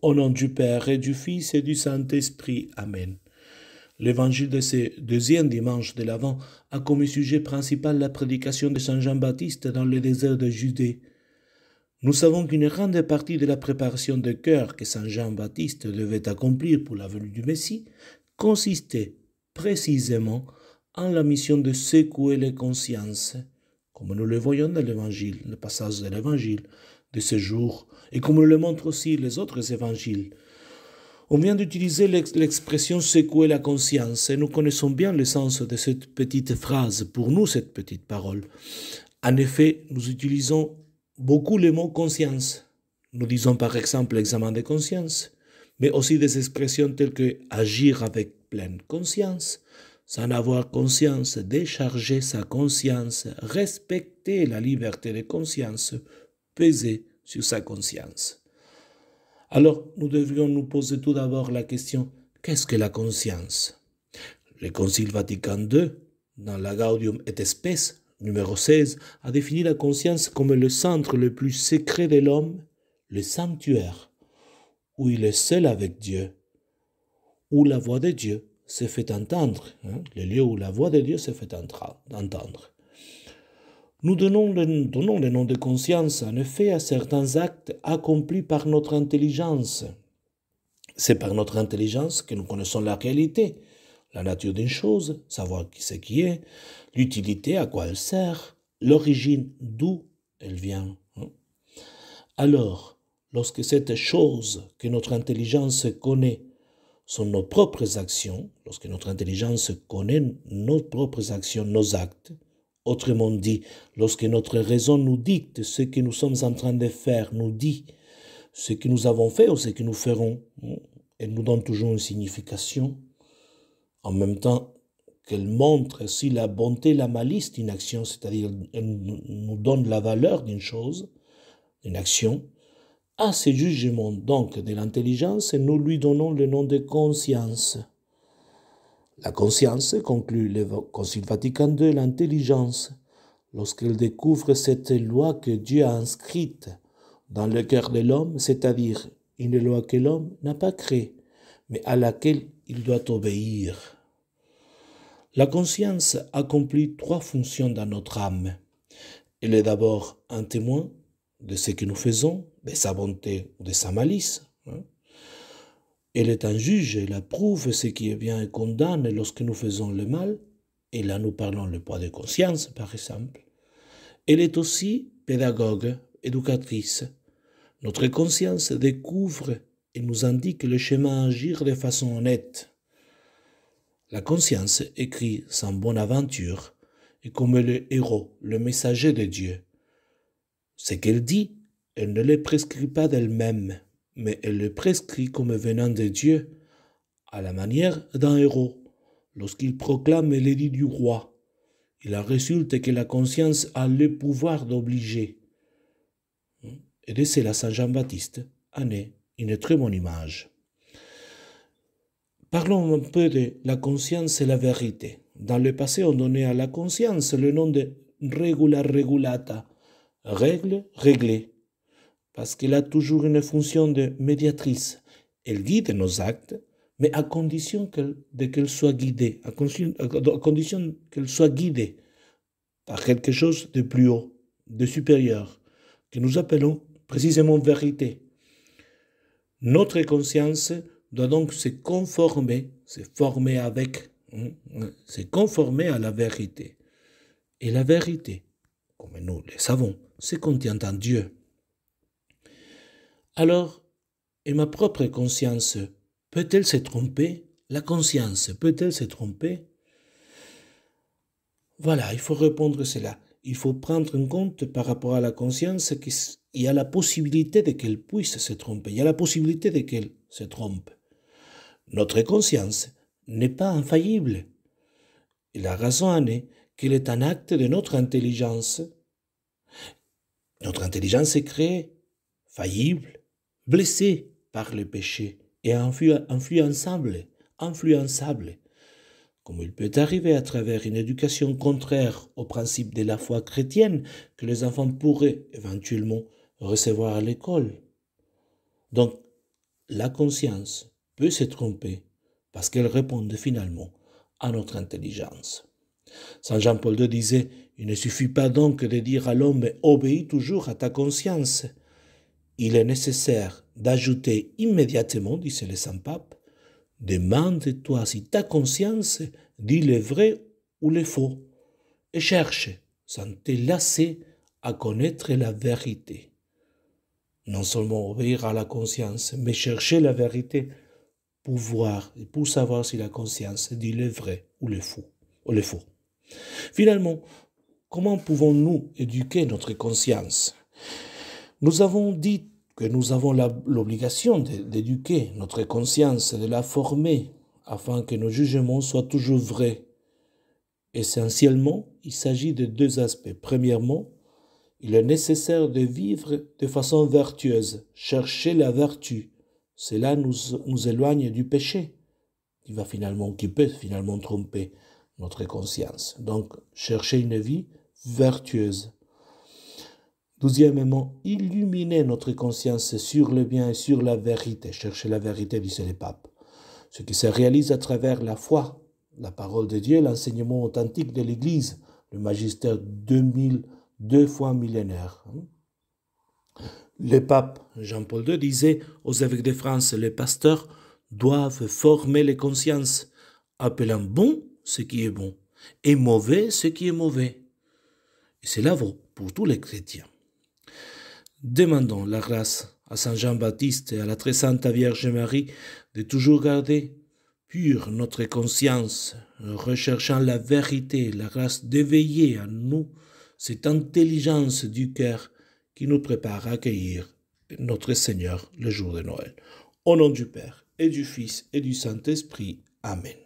Au nom du Père et du Fils et du Saint-Esprit. Amen. L'évangile de ce deuxième dimanche de l'Avent a comme sujet principal la prédication de Saint Jean-Baptiste dans le désert de Judée. Nous savons qu'une grande partie de la préparation de cœur que Saint Jean-Baptiste devait accomplir pour la venue du Messie consistait précisément en la mission de secouer les consciences, comme nous le voyons dans l'Évangile, le passage de l'Évangile de ce jour, et comme le montrent aussi les autres évangiles. On vient d'utiliser l'expression « secouer la conscience » et nous connaissons bien le sens de cette petite phrase, pour nous cette petite parole. En effet, nous utilisons beaucoup le mot « conscience ». Nous disons par exemple « examen de conscience », mais aussi des expressions telles que « agir avec pleine conscience », sans avoir conscience, décharger sa conscience, respecter la liberté de conscience, peser sur sa conscience. Alors, nous devrions nous poser tout d'abord la question, qu'est-ce que la conscience? Le Concile Vatican II, dans la Gaudium et Spes, numéro 16, a défini la conscience comme le centre le plus secret de l'homme, le sanctuaire, où il est seul avec Dieu, où la voix de Dieu se fait entendre, le lieu où la voix de Dieu se fait entendre. Nous donnons le nom de conscience, en effet, à certains actes accomplis par notre intelligence. C'est par notre intelligence que nous connaissons la réalité, la nature d'une chose, savoir ce qui est, l'utilité, à quoi elle sert, l'origine, d'où elle vient. Alors, lorsque cette chose que notre intelligence connaît sont nos propres actions, lorsque notre intelligence connaît nos propres actions, nos actes, autrement dit, lorsque notre raison nous dicte ce que nous sommes en train de faire, nous dit ce que nous avons fait ou ce que nous ferons, elle nous donne toujours une signification, en même temps qu'elle montre aussi la bonté, la malice d'une action, c'est-à-dire elle nous donne la valeur d'une chose, d'une action. À ce jugement donc de l'intelligence, nous lui donnons le nom de conscience. La conscience, conclut le Concile Vatican II, l'intelligence, lorsqu'elle découvre cette loi que Dieu a inscrite dans le cœur de l'homme, c'est-à-dire une loi que l'homme n'a pas créée, mais à laquelle il doit obéir. La conscience accomplit trois fonctions dans notre âme. Elle est d'abord un témoin de ce que nous faisons, de sa bonté ou de sa malice. Elle est un juge, elle approuve ce qui est bien et condamne lorsque nous faisons le mal, et là nous parlons le poids de conscience par exemple. Elle est aussi pédagogue, éducatrice. Notre conscience découvre et nous indique le chemin à agir de façon honnête. La conscience écrit sans bonne aventure et comme le héros, le messager de Dieu. Ce qu'elle dit, elle ne le prescrit pas d'elle-même, mais elle le prescrit comme venant de Dieu, à la manière d'un héros. Lorsqu'il proclame l'édit du roi, il en résulte que la conscience a le pouvoir d'obliger. Et de cela, Saint Jean-Baptiste en est une très bonne image. Parlons un peu de la conscience et la vérité. Dans le passé, on donnait à la conscience le nom de regula regulata, règle réglée, parce qu'elle a toujours une fonction de médiatrice. Elle guide nos actes, mais à condition qu'elle soit guidée, à condition qu'elle soit guidée par quelque chose de plus haut, de supérieur, que nous appelons précisément vérité. Notre conscience doit donc se conformer à la vérité. Et la vérité, comme nous le savons, se contient en Dieu. Alors, et ma propre conscience, peut-elle se tromper? La conscience, peut-elle se tromper? Voilà, il faut répondre à cela. Il faut prendre en compte par rapport à la conscience qu'il y a la possibilité de qu'elle puisse se tromper. Il y a la possibilité de qu'elle se trompe. Notre conscience n'est pas infaillible. Et la raison en est qu'elle est un acte de notre intelligence. Notre intelligence est créée, faillible, blessée par le péché et influençable, comme il peut arriver à travers une éducation contraire aux principes de la foi chrétienne que les enfants pourraient éventuellement recevoir à l'école. Donc, la conscience peut se tromper parce qu'elle répond finalement à notre intelligence. Saint Jean-Paul II disait « Il ne suffit pas donc de dire à l'homme « obéis toujours à ta conscience ». Il est nécessaire d'ajouter immédiatement, disait le Saint-Pape, « demande-toi si ta conscience dit le vrai ou le faux, et cherche, sans te lasser, à connaître la vérité. » Non seulement obéir à la conscience, mais chercher la vérité pour voir et pour savoir si la conscience dit le vrai ou le faux. Finalement, comment pouvons-nous éduquer notre conscience? Nous avons dit que nous avons l'obligation d'éduquer notre conscience, de la former, afin que nos jugements soient toujours vrais. Essentiellement, il s'agit de deux aspects. Premièrement, il est nécessaire de vivre de façon vertueuse, chercher la vertu. Cela nous éloigne du péché, qui peut finalement tromper notre conscience. Donc, chercher une vie vertueuse. Deuxièmement, illuminer notre conscience sur le bien et sur la vérité. Chercher la vérité, disait le pape. Ce qui se réalise à travers la foi, la parole de Dieu, l'enseignement authentique de l'Église, le magistère 2 fois millénaire. Le pape Jean-Paul II disait aux évêques de France, les pasteurs doivent former les consciences, appelant bon ce qui est bon et mauvais ce qui est mauvais. Et cela vaut pour tous les chrétiens. Demandons la grâce à Saint Jean-Baptiste et à la très sainte Vierge Marie de toujours garder pure notre conscience, recherchant la vérité, la grâce d'éveiller à nous cette intelligence du cœur qui nous prépare à accueillir notre Seigneur le jour de Noël. Au nom du Père et du Fils et du Saint-Esprit. Amen.